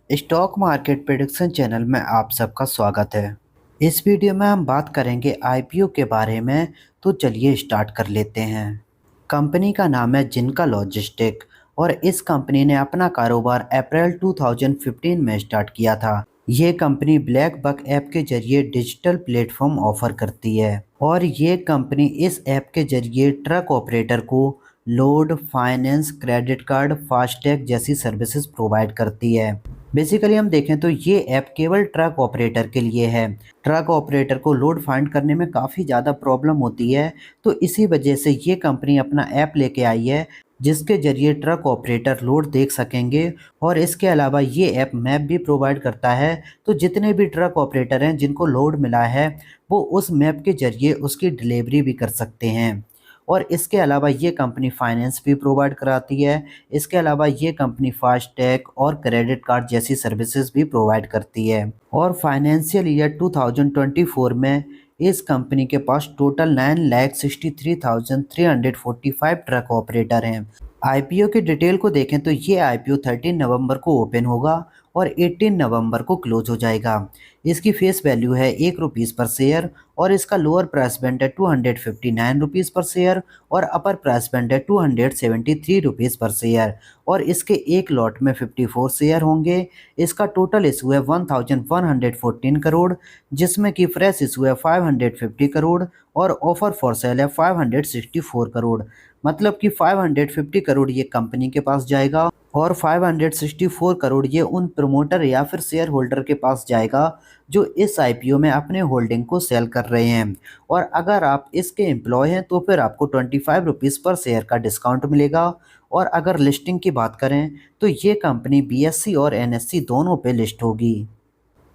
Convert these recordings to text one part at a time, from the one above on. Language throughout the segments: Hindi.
स्टॉक मार्केट प्रेडिक्शन चैनल में आप सबका स्वागत है। इस वीडियो में हम बात करेंगे आईपीओ के बारे में। तो चलिए स्टार्ट कर लेते हैं। कंपनी का नाम है जिनका लॉजिस्टिक और इस कंपनी ने अपना कारोबार अप्रैल 2015 में स्टार्ट किया था। ये कंपनी ब्लैक बक ऐप के जरिए डिजिटल प्लेटफॉर्म ऑफर करती है और ये कंपनी इस ऐप के जरिए ट्रक ऑपरेटर को load, finance, credit card, FASTag जैसी सर्विसेज प्रोवाइड करती है। बेसिकली हम देखें तो ये ऐप केवल ट्रक ऑपरेटर के लिए है। ट्रक ऑपरेटर को लोड फाइंड करने में काफ़ी ज़्यादा प्रॉब्लम होती है, तो इसी वजह से ये कंपनी अपना ऐप लेके आई है जिसके जरिए ट्रक ऑपरेटर लोड देख सकेंगे। और इसके अलावा ये ऐप मैप भी प्रोवाइड करता है, तो जितने भी ट्रक ऑपरेटर हैं जिनको लोड मिला है वो उस मैप के जरिए उसकी डिलीवरी भी कर सकते हैं। और इसके अलावा ये कंपनी फाइनेंस भी प्रोवाइड कराती है। इसके अलावा ये कंपनी फास्टैग और क्रेडिट कार्ड जैसी सर्विसेज भी प्रोवाइड करती है। और फाइनेंशियल ईयर 2024 में इस कंपनी के पास टोटल 9,63,345 ट्रक ऑपरेटर हैं। आईपीओ की डिटेल को देखें तो ये आईपीओ 13 नवंबर को ओपन होगा और 18 नवंबर को क्लोज हो जाएगा। इसकी फेस वैल्यू है ₹1 पर शेयर और इसका लोअर प्राइस बैंड है ₹259 पर शेयर और अपर प्राइस बैंड है ₹273 पर शेयर। और इसके एक लॉट में 54 शेयर होंगे। इसका टोटल इशू है 1114 करोड़, जिसमें कि फ्रेश इशू है 550 करोड़ और ऑफर फॉर सेल है 564 करोड़। मतलब कि 550 करोड़ ये कंपनी के पास जाएगा और 564 करोड़ ये उन प्रमोटर या फिर शेयर होल्डर के पास जाएगा जो इस आईपीओ में अपने होल्डिंग को सेल कर रहे हैं। और अगर आप इसके एम्प्लॉय हैं तो फिर आपको ₹25 पर शेयर का डिस्काउंट मिलेगा। और अगर लिस्टिंग की बात करें तो ये कंपनी बीएससी और एनएससी दोनों पे लिस्ट होगी।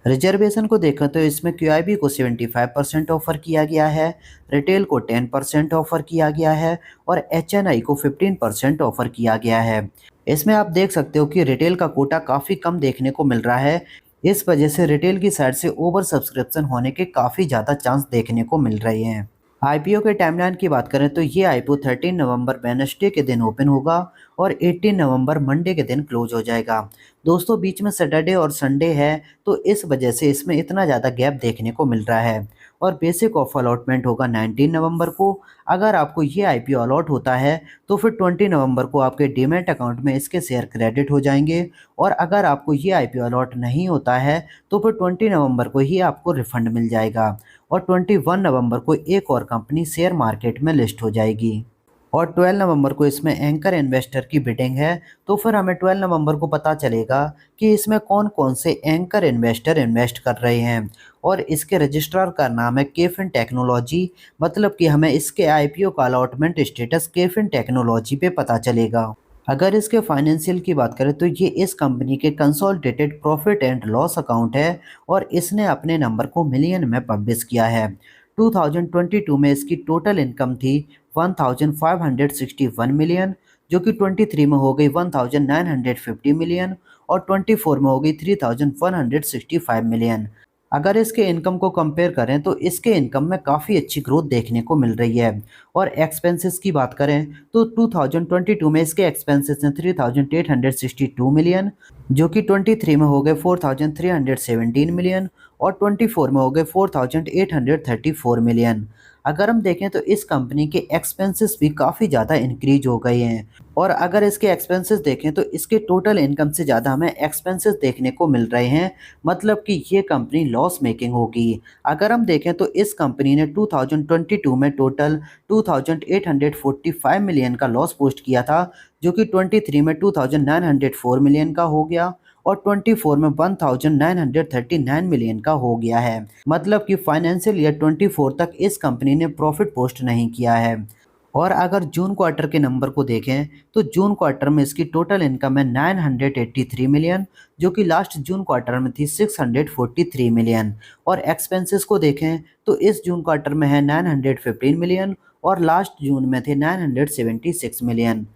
रिजर्वेशन को देखें तो इसमें क्यूआईबी को 75% ऑफर किया गया है, रिटेल को 10% ऑफर किया गया है और एचएनआई को 15% ऑफर किया गया है। इसमें आप देख सकते हो कि रिटेल का कोटा काफ़ी कम देखने को मिल रहा है। इस वजह से रिटेल की साइड से ओवर सब्सक्रिप्शन होने के काफ़ी ज़्यादा चांस देखने को मिल रहे हैं। आईपीओ के टाइमलाइन की बात करें तो ये आईपीओ 13 नवंबर वेडनेसडे के दिन ओपन होगा और 18 नवंबर मंडे के दिन क्लोज हो जाएगा। दोस्तों बीच में सैटरडे और संडे है, तो इस वजह से इसमें इतना ज़्यादा गैप देखने को मिल रहा है। और बेसिक ऑफ अलॉटमेंट होगा 19 नवंबर को। अगर आपको ये आईपीओ अलॉट होता है तो फिर 20 नवंबर को आपके डीमैट अकाउंट में इसके शेयर क्रेडिट हो जाएंगे। और अगर आपको ये आईपीओ अलॉट नहीं होता है तो फिर 20 नवंबर को ही आपको रिफंड मिल जाएगा। और 21 नवंबर को एक और कंपनी शेयर मार्केट में लिस्ट हो जाएगी। और 12 नवंबर को इसमें एंकर इन्वेस्टर की बिडिंग है, तो फिर हमें 12 नवंबर को पता चलेगा कि इसमें कौन कौन से एंकर इन्वेस्टर इन्वेस्ट कर रहे हैं। और इसके रजिस्ट्रार का नाम है केफिन टेक्नोलॉजी। मतलब कि हमें इसके आईपीओ का अलॉटमेंट स्टेटस केफिन टेक्नोलॉजी पे पता चलेगा। अगर इसके फाइनेंशियल की बात करें तो ये इस कंपनी के consolidated profit and loss account है और इसने अपने नंबर को मिलियन में पब्लिश किया है। 2022 में इसकी टोटल इनकम थी 1561 मिलियन, जो कि 23 में हो गई 1950 मिलियन और 24 में हो गई 3165 मिलियन। अगर इसके इनकम को कंपेयर करें तो इसके इनकम में काफ़ी अच्छी ग्रोथ देखने को मिल रही है। और एक्सपेंसेस की बात करें तो 2022 में इसके एक्सपेंसेस हैं 3862 मिलियन, जो कि 23 में हो गए 4317 मिलियन और 24 में हो गए 4834 मिलियन। अगर हम देखें तो इस कंपनी के एक्सपेंसेस भी काफ़ी ज़्यादा इंक्रीज हो गए हैं। और अगर इसके एक्सपेंसेस देखें तो इसके टोटल इनकम से ज़्यादा हमें एक्सपेंसेस देखने को मिल रहे हैं। मतलब कि ये कंपनी लॉस मेकिंग होगी। अगर हम देखें तो इस कंपनी ने 2022 में टोटल 2845 मिलियन का लॉस पोस्ट किया था, जो कि 23 में 2904 मिलियन का हो गया और 24 में 1939 मिलियन का हो गया है। मतलब कि फाइनेंशियल ईयर 24 तक इस कंपनी ने प्रॉफिट पोस्ट नहीं किया है। और अगर जून क्वार्टर के नंबर को देखें तो जून क्वार्टर में इसकी टोटल इनकम है 983 मिलियन, जो कि लास्ट जून क्वार्टर में थी 643 मिलियन। और एक्सपेंसेस को देखें तो इस जून क्वार्टर में है 915 मिलियन और लास्ट जून में थे 976 मिलियन।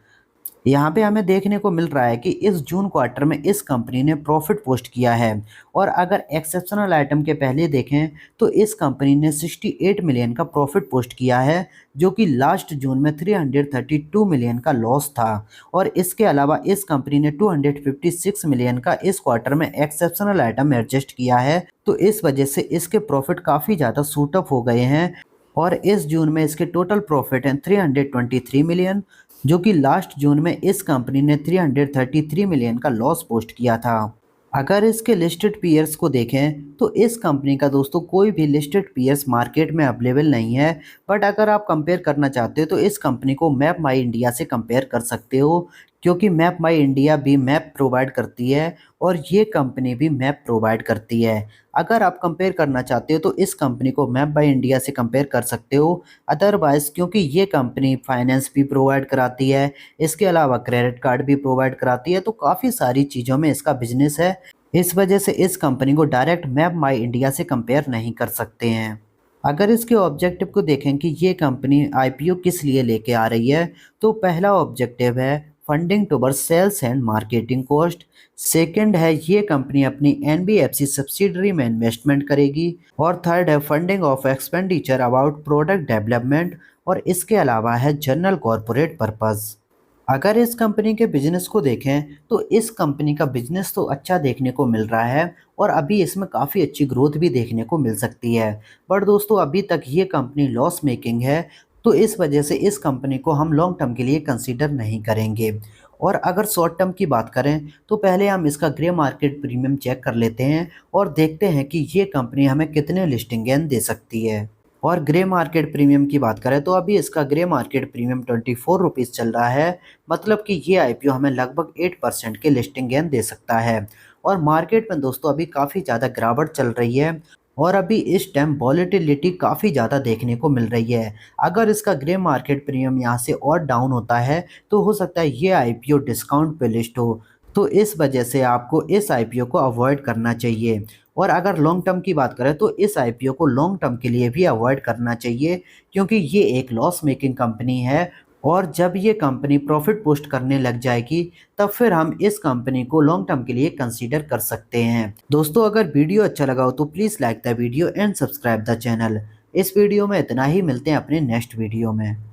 यहाँ पे हमें देखने को मिल रहा है कि इस जून क्वार्टर में इस कंपनी ने प्रॉफिट पोस्ट किया है। और अगर एक्सेप्शनल आइटम के पहले देखें तो इस कंपनी ने 68 मिलियन का प्रॉफिट पोस्ट किया है, जो कि लास्ट जून में 332 मिलियन का लॉस था। और इसके अलावा इस कंपनी ने 256 मिलियन का इस क्वार्टर में एक्सेप्शनल आइटम एडजस्ट किया है, तो इस वजह से इसके प्रॉफिट काफ़ी ज़्यादा सूट अप हो गए हैं। और इस जून में इसके टोटल प्रॉफिट हैं 323 मिलियन, जो कि लास्ट जून में इस कंपनी ने 333 मिलियन का लॉस पोस्ट किया था। अगर इसके लिस्टेड पीयर्स को देखें तो इस कंपनी का दोस्तों कोई भी लिस्टेड पीयर्स मार्केट में अवेलेबल नहीं है। बट अगर आप कंपेयर करना चाहते हो तो इस कंपनी को मैप माई इंडिया से कंपेयर कर सकते हो, क्योंकि मैप माई इंडिया भी मैप प्रोवाइड करती है और ये कंपनी भी मैप प्रोवाइड करती है। अगर आप कंपेयर करना चाहते हो तो इस कंपनी को मैप बाई इंडिया से कंपेयर कर सकते हो। अदरवाइज़ क्योंकि ये कंपनी फाइनेंस भी प्रोवाइड कराती है, इसके अलावा क्रेडिट कार्ड भी प्रोवाइड कराती है, तो काफ़ी सारी चीज़ों में इसका बिजनेस है। इस वजह से इस कंपनी को डायरेक्ट मैप माई इंडिया से कंपेयर नहीं कर सकते हैं। अगर इसके ऑब्जेक्टिव को देखें कि ये कंपनी आईपीओ किस लिए लेके आ रही है, तो पहला ऑब्जेक्टिव है funding towards sales and marketing cost. Second है ये कंपनी अपनी एनबीएफसी सब्सिडरी में इन्वेस्टमेंट करेगी। और थर्ड है funding of expenditure about product development. और इसके अलावा है जनरल कॉरपोरेट पर्पस। अगर इस कंपनी के बिजनेस को देखें तो इस कंपनी का बिजनेस तो अच्छा देखने को मिल रहा है और अभी इसमें काफ़ी अच्छी ग्रोथ भी देखने को मिल सकती है। बट दोस्तों अभी तक ये कंपनी लॉस मेकिंग है, तो इस वजह से इस कंपनी को हम लॉन्ग टर्म के लिए कंसीडर नहीं करेंगे। और अगर शॉर्ट टर्म की बात करें तो पहले हम इसका ग्रे मार्केट प्रीमियम चेक कर लेते हैं और देखते हैं कि ये कंपनी हमें कितने लिस्टिंग गेन दे सकती है। और ग्रे मार्केट प्रीमियम की बात करें तो अभी इसका ग्रे मार्केट प्रीमियम 24 रुपीज़ चल रहा है, मतलब कि ये आईपीओ हमें लगभग 8% के लिस्टिंग गेन दे सकता है। और मार्केट में दोस्तों अभी काफ़ी ज़्यादा गिरावट चल रही है और अभी इस टाइम वॉलेटिलिटी काफ़ी ज़्यादा देखने को मिल रही है। अगर इसका ग्रे मार्केट प्रीमियम यहाँ से और डाउन होता है तो हो सकता है ये आईपीओ डिस्काउंट पे लिस्ट हो, तो इस वजह से आपको इस आईपीओ को अवॉइड करना चाहिए। और अगर लॉन्ग टर्म की बात करें तो इस आईपीओ को लॉन्ग टर्म के लिए भी अवॉइड करना चाहिए, क्योंकि ये एक लॉस मेकिंग कंपनी है। और जब ये कंपनी प्रॉफिट पोस्ट करने लग जाएगी तब फिर हम इस कंपनी को लॉन्ग टर्म के लिए कंसीडर कर सकते हैं। दोस्तों अगर वीडियो अच्छा लगा हो तो please like the video and subscribe the channel. इस वीडियो में इतना ही, मिलते हैं अपने नेक्स्ट वीडियो में।